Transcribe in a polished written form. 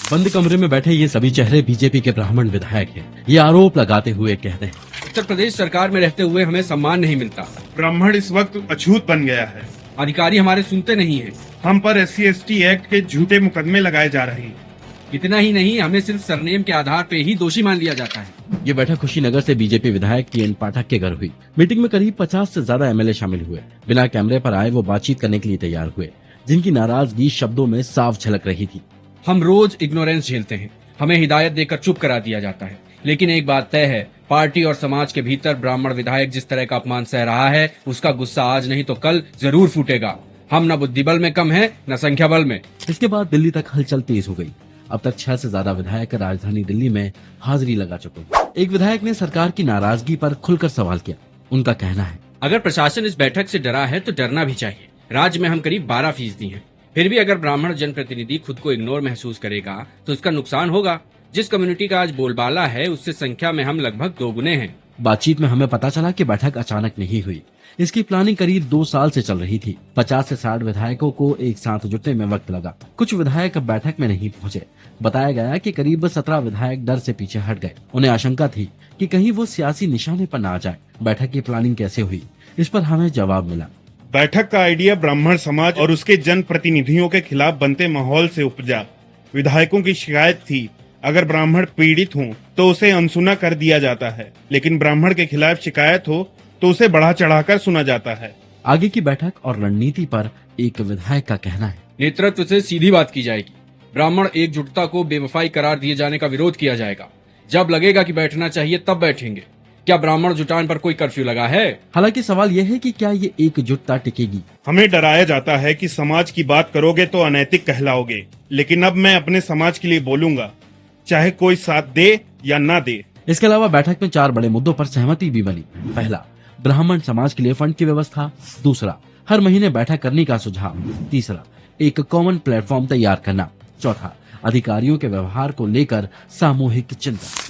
बंद कमरे में बैठे ये सभी चेहरे बीजेपी के ब्राह्मण विधायक हैं। ये आरोप लगाते हुए कहते हैं, उत्तर प्रदेश सरकार में रहते हुए हमें सम्मान नहीं मिलता। ब्राह्मण इस वक्त अछूत बन गया है। अधिकारी हमारे सुनते नहीं हैं। हम पर SC/ST एक्ट के झूठे मुकदमे लगाए जा रहे हैं। इतना ही नहीं, हमें सिर्फ सरनेम के आधार पे ही दोषी मान लिया जाता है। ये बैठक कुशीनगर से बीजेपी विधायक TN पाठक के घर हुई। मीटिंग में करीब 50 से ज्यादा MLA शामिल हुए। बिना कैमरे पर आए वो बातचीत करने के लिए तैयार हुए, जिनकी नाराजगी शब्दों में साफ झलक रही थी। हम रोज इग्नोरेंस झेलते हैं, हमें हिदायत देकर चुप करा दिया जाता है। लेकिन एक बात तय है, पार्टी और समाज के भीतर ब्राह्मण विधायक जिस तरह का अपमान सह रहा है, उसका गुस्सा आज नहीं तो कल जरूर फूटेगा। हम न बुद्धि बल में कम है, न संख्या बल में। इसके बाद दिल्ली तक हलचल तेज हो गई। अब तक 6 से ज्यादा विधायक राजधानी दिल्ली में हाजिरी लगा चुके। एक विधायक ने सरकार की नाराजगी पर खुलकर सवाल किया। उनका कहना है, अगर प्रशासन इस बैठक से डरा है तो डरना भी चाहिए। राज्य में हम करीब 12% हैं। फिर भी अगर ब्राह्मण जनप्रतिनिधि खुद को इग्नोर महसूस करेगा तो उसका नुकसान होगा। जिस कम्युनिटी का आज बोलबाला है, उससे संख्या में हम लगभग 2 गुने हैं। बातचीत में हमें पता चला कि बैठक अचानक नहीं हुई। इसकी प्लानिंग करीब 2 साल से चल रही थी। 50 से 60 विधायकों को एक साथ जुटने में वक्त लगा। कुछ विधायक बैठक में नहीं पहुंचे। बताया गया कि करीब 17 विधायक डर से पीछे हट गए। उन्हें आशंका थी कि कहीं वो सियासी निशाने पर न आ जाए। बैठक की प्लानिंग कैसे हुई, इस पर हमें जवाब मिला। बैठक का आइडिया ब्राह्मण समाज और उसके जनप्रतिनिधियों के खिलाफ बनते माहौल से उपजा। विधायकों की शिकायत थी, अगर ब्राह्मण पीड़ित हों तो उसे अनसुना कर दिया जाता है, लेकिन ब्राह्मण के खिलाफ शिकायत हो तो उसे बढ़ा चढ़ाकर सुना जाता है। आगे की बैठक और रणनीति पर एक विधायक का कहना है, नेतृत्व से सीधी बात की जाएगी। ब्राह्मण एकजुटता को बेवफाई करार दिए जाने का विरोध किया जाएगा। जब लगेगा कि बैठना चाहिए तब बैठेंगे। क्या ब्राह्मण जुटान पर कोई कर्फ्यू लगा है? हालांकि सवाल यह है कि क्या ये एकजुटता टिकेगी। हमें डराया जाता है कि समाज की बात करोगे तो अनैतिक कहलाओगे, लेकिन अब मैं अपने समाज के लिए बोलूंगा, चाहे कोई साथ दे या ना दे। इसके अलावा बैठक में 4 बड़े मुद्दों पर सहमति भी बनी। पहला, ब्राह्मण समाज के लिए फंड की व्यवस्था। दूसरा, हर महीने बैठक करने का सुझाव। तीसरा, एक कॉमन प्लेटफॉर्म तैयार करना। चौथा, अधिकारियों के व्यवहार को लेकर सामूहिक चिंतन।